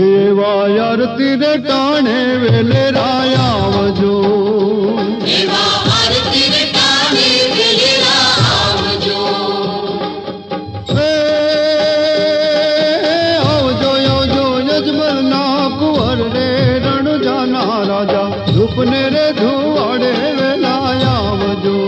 आरती रे टाणे वेले राया आवजो आरती रे टाणे वेले आवजो आवजो आवजो यजमल ना कुंवर रे रण जाना राजा धूपने रे धुआड़े वेला आवजो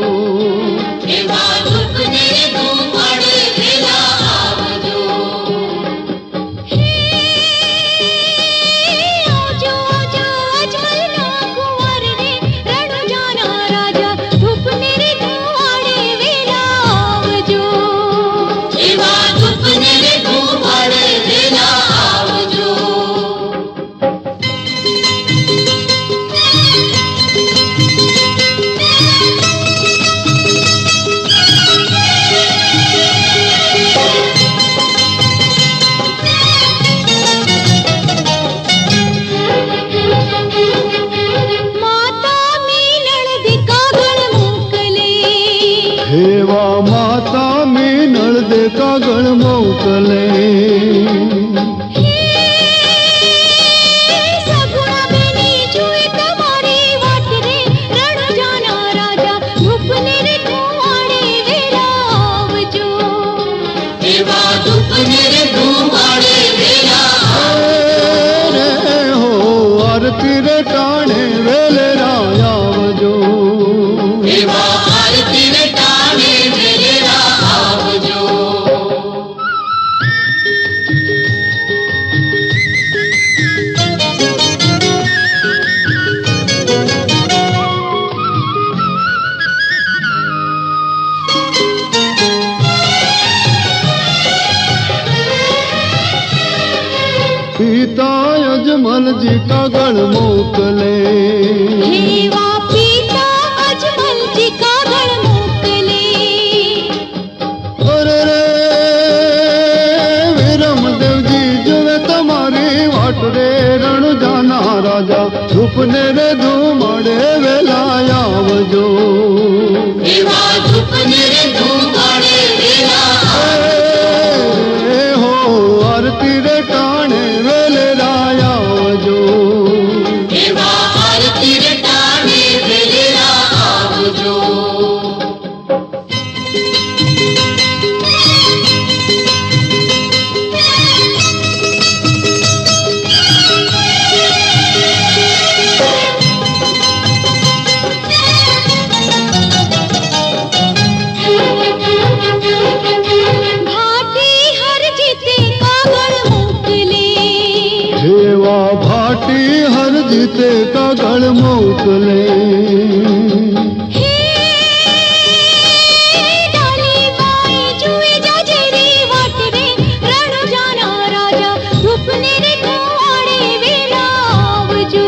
धूपने रे धुआड़े वेला आवजो हेवा माता मीनल दे कागल मोकले सगुणा बेनी जुए तुम्हारी वाट रे रण जाना राजा धूपने रे धुआड़े वेला आवजो देवा धूपने रे धुआड़े वेला रे हो आरती रे टाणे वेले राया आवजो देवा आरती रे टाणे वेले आवजो पिता अजमल जी का गण मोकले हेवा पिता अजमल जी का गण मोकले अरे रे वीरम देव जी जुए तुम्हारी वाट रे रण जाना राजा धूपने रे धुमाड़े वेला आवजो देवा धूपने रे धुआड़े वेला हो आरती रे टाणे वेले राया आवजो देवा आरती रे टाणे वेले आवजो हेवा भाटी हर जीते का गढ़ मोकले डाली बाई जुए जाजेरी वाट रे रण जाना राजा धूपने रे धुआड़े वेला आवजो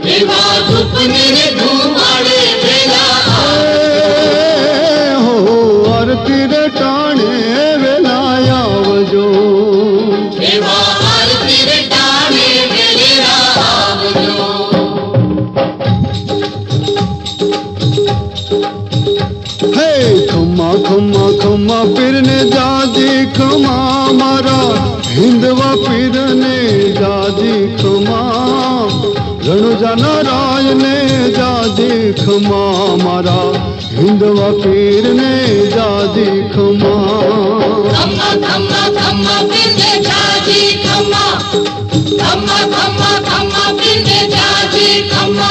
देवा धूपने रे धुआड़े वेला हो आरती रे टाणे वेला आवजो देवा आरती रे टाणे वेला आवजो हे खम्मा खम्मा खम्मा पिरने जाजी खमा मारा हिंदवा पिरने जाजी खमा रणु जाना राय ने जाजी खमा मारा हिंदवा पिरने जाजी खमा खम्मा खम्मा खम्मा पिंदे जाजी खम्मा खम्मा खम्मा खम्मा पिंदे जाजी खम्मा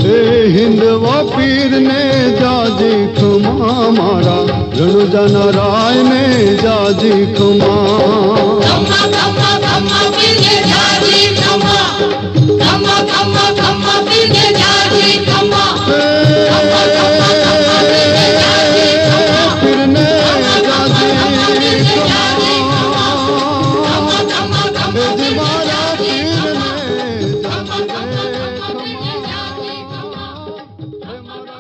हे हिंदवा पिरने जाजी खमा मारा रणु जाना राय ने जाजी खमा खम्मा खम्मा खम्मा पिंदे जाजी खम्मा खम्मा खम्मा खम्मा पिंदे जाजी खम्मा મારા